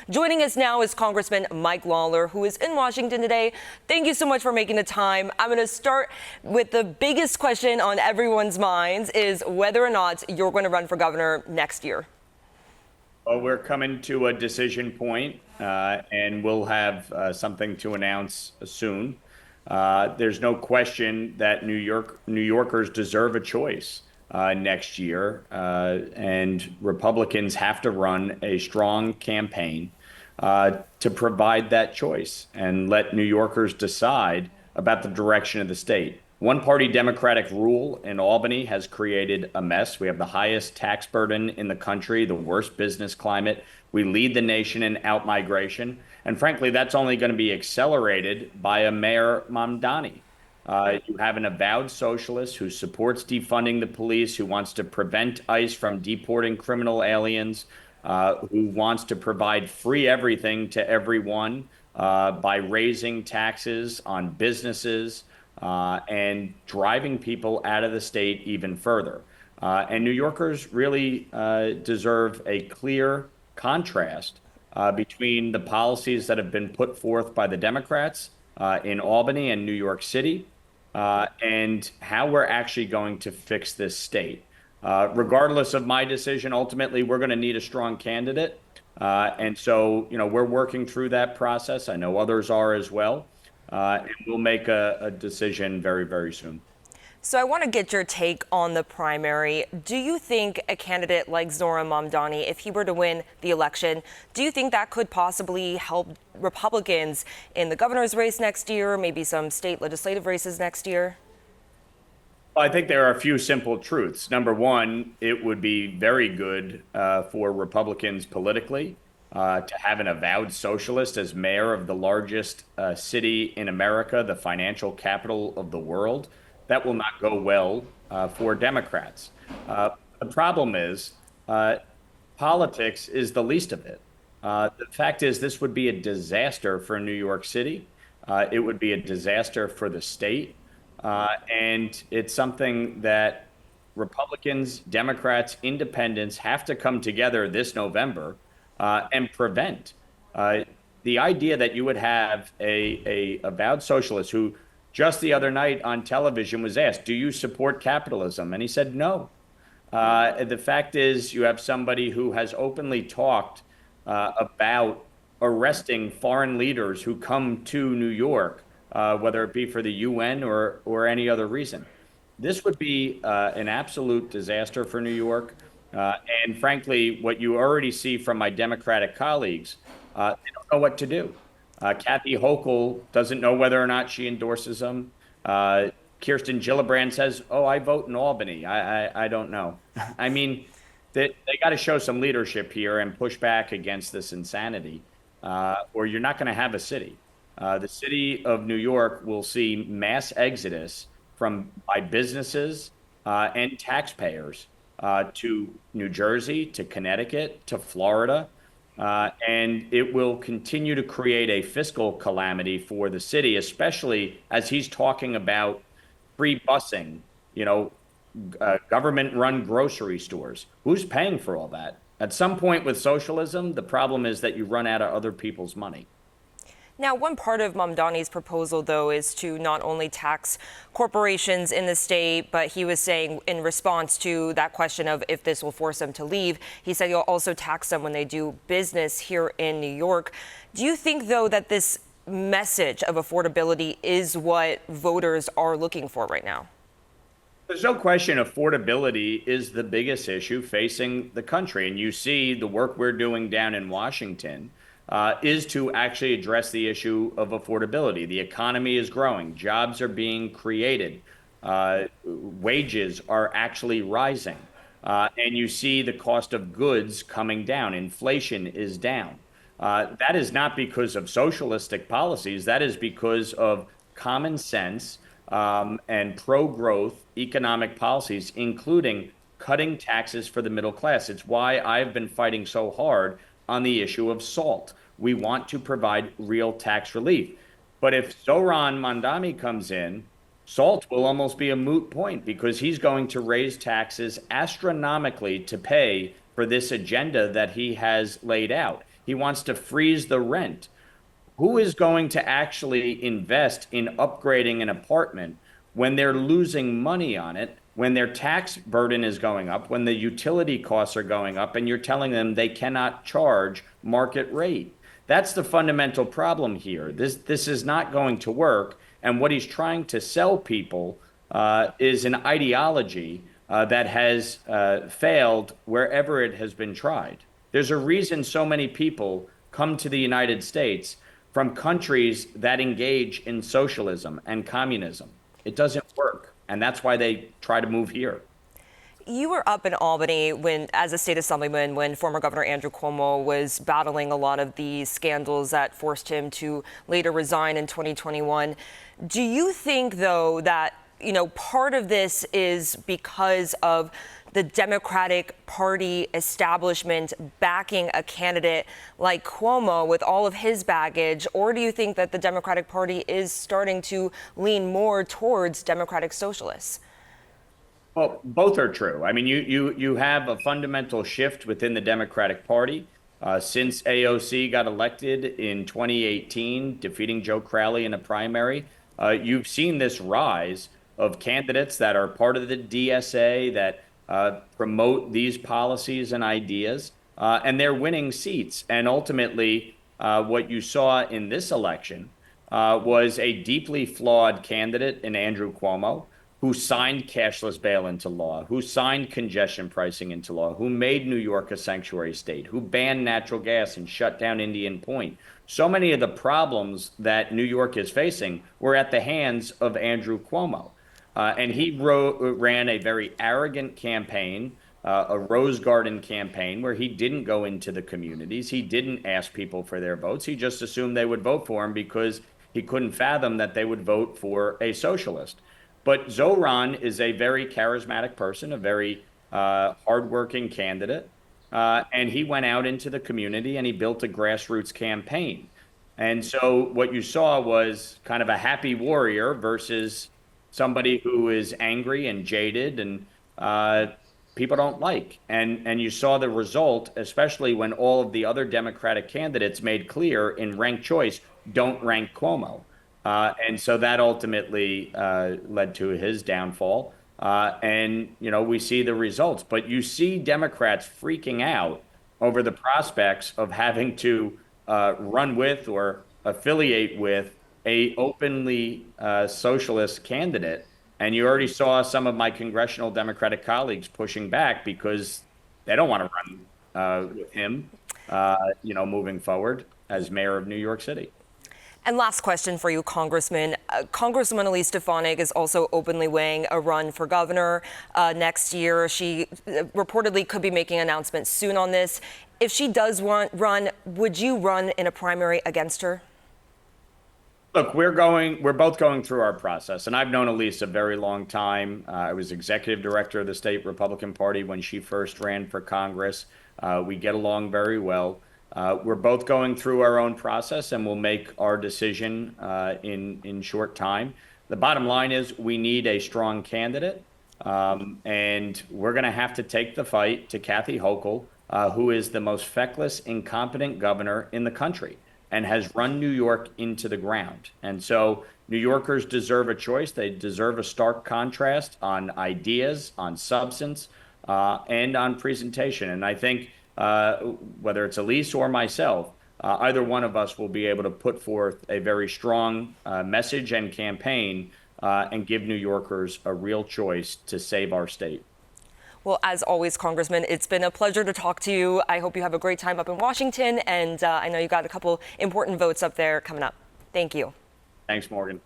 Joining us now is Congressman Mike Lawler, who is in Washington today. Thank you so much for making the time. I'm going to start with the biggest question on everyone's minds is whether or not you're going to run for governor next year. Well, we're coming to a decision point, and we'll have something to announce soon. There's no question that New Yorkers deserve a choice next year, and Republicans have to run a strong campaign to provide that choice and let New Yorkers decide about the direction of the state. One-party Democratic rule in Albany has created a mess. We have the highest tax burden in the country, the worst business climate. We lead the nation in outmigration. And frankly, that's only going to be accelerated by a Mayor Mamdani. You have an avowed socialist who supports defunding the police, who wants to prevent ICE from deporting criminal aliens, who wants to provide free everything to everyone by raising taxes on businesses, and driving people out of the state even further. And New Yorkers really deserve a clear contrast between the policies that have been put forth by the Democrats in Albany and New York City and how we're actually going to fix this state. Regardless of my decision, ultimately, we're going to need a strong candidate. And so, we're working through that process. I know others are as well. And we'll make a decision very, very soon. So I want to get your take on the primary. Do you think a candidate like Zohran Mamdani, if he were to win the election, do you think that could possibly help Republicans in the governor's race next year, maybe some state legislative races next year? Well, I think there are a few simple truths. Number one, it would be very good for Republicans politically. To have an avowed socialist as mayor of the largest city in America, the financial capital of the world, that will not go well for Democrats. The problem is politics is the least of it. The fact is this would be a disaster for New York City. It would be a disaster for the state. And it's something that Republicans, Democrats, independents have to come together this November and prevent. The idea that you would have a avowed socialist who just the other night on television was asked, do you support capitalism? And he said no. The fact is you have somebody who has openly talked about arresting foreign leaders who come to New York, whether it be for the UN or any other reason. This would be an absolute disaster for New York. And frankly, what you already see from my Democratic colleagues, they don't know what to do. Kathy Hochul doesn't know whether or not she endorses them. Kirsten Gillibrand says, oh, I vote in Albany. I don't know. I mean, they got to show some leadership here and push back against this insanity, or you're not going to have a city. The city of New York will see mass exodus by businesses and taxpayers to New Jersey, to Connecticut, to Florida, and it will continue to create a fiscal calamity for the city, especially as he's talking about free busing, government-run grocery stores. Who's paying for all that? At some point with socialism, the problem is that you run out of other people's money. Now, one part of Mamdani's proposal, though, is to not only tax corporations in the state, but he was saying in response to that question of if this will force them to leave, he said you'll also tax them when they do business here in New York. Do you think, though, that this message of affordability is what voters are looking for right now? There's no question affordability is the biggest issue facing the country. And you see the work we're doing down in Washington is to actually address the issue of affordability. The economy is growing. Jobs are being created. Wages are actually rising. And you see the cost of goods coming down. Inflation is down. That is not because of socialistic policies. That is because of common sense and pro-growth economic policies, including cutting taxes for the middle class. It's why I've been fighting so hard on the issue of SALT. We want to provide real tax relief. But if Zohran Mamdani comes in, SALT will almost be a moot point because he's going to raise taxes astronomically to pay for this agenda that he has laid out. He wants to freeze the rent. Who is going to actually invest in upgrading an apartment when they're losing money on it, when their tax burden is going up, when the utility costs are going up, and you're telling them they cannot charge market rate? That's the fundamental problem here. This is not going to work. And what he's trying to sell people is an ideology that has failed wherever it has been tried. There's a reason so many people come to the United States from countries that engage in socialism and communism. It doesn't work, and that's why they try to move here. You were up in Albany as a state assemblyman when former Governor Andrew Cuomo was battling a lot of the scandals that forced him to later resign in 2021. Do you think, though, that part of this is because of the Democratic Party establishment backing a candidate like Cuomo with all of his baggage? Or do you think that the Democratic Party is starting to lean more towards Democratic Socialists? Well, both are true. I mean, you have a fundamental shift within the Democratic Party. Since AOC got elected in 2018, defeating Joe Crowley in a primary, you've seen this rise of candidates that are part of the DSA that promote these policies and ideas, and they're winning seats. And ultimately, what you saw in this election was a deeply flawed candidate in Andrew Cuomo, who signed cashless bail into law, who signed congestion pricing into law, who made New York a sanctuary state, who banned natural gas and shut down Indian Point. So many of the problems that New York is facing were at the hands of Andrew Cuomo. And he ran a very arrogant campaign, a Rose Garden campaign, where he didn't go into the communities. He didn't ask people for their votes. He just assumed they would vote for him because he couldn't fathom that they would vote for a socialist. But Zoran is a very charismatic person, a very hardworking candidate. And he went out into the community and he built a grassroots campaign. And so what you saw was kind of a happy warrior versus somebody who is angry and jaded and people don't like. And you saw the result, especially when all of the other Democratic candidates made clear in ranked choice, don't rank Cuomo. And so that ultimately led to his downfall. And, we see the results. But you see Democrats freaking out over the prospects of having to run with or affiliate with a openly socialist candidate. And you already saw some of my congressional Democratic colleagues pushing back because they don't want to run with him, moving forward as mayor of New York City. And last question for you, Congressman. Congresswoman Elise Stefanik is also openly weighing a run for governor next year. She reportedly could be making announcements soon on this. If she does run, would you run in a primary against her? Look, we're both going through our process, and I've known Elise a very long time. I was executive director of the state Republican Party when she first ran for Congress. We get along very well. We're both going through our own process, and we'll make our decision in short time. The bottom line is we need a strong candidate, and we're going to have to take the fight to Kathy Hochul, who is the most feckless, incompetent governor in the country and has run New York into the ground. And so New Yorkers deserve a choice. They deserve a stark contrast on ideas, on substance, and on presentation. And I think whether it's Elise or myself, either one of us will be able to put forth a very strong message and campaign and give New Yorkers a real choice to save our state. Well, as always, Congressman, it's been a pleasure to talk to you. I hope you have a great time up in Washington, and I know you got a couple important votes up there coming up. Thank you. Thanks, Morgan.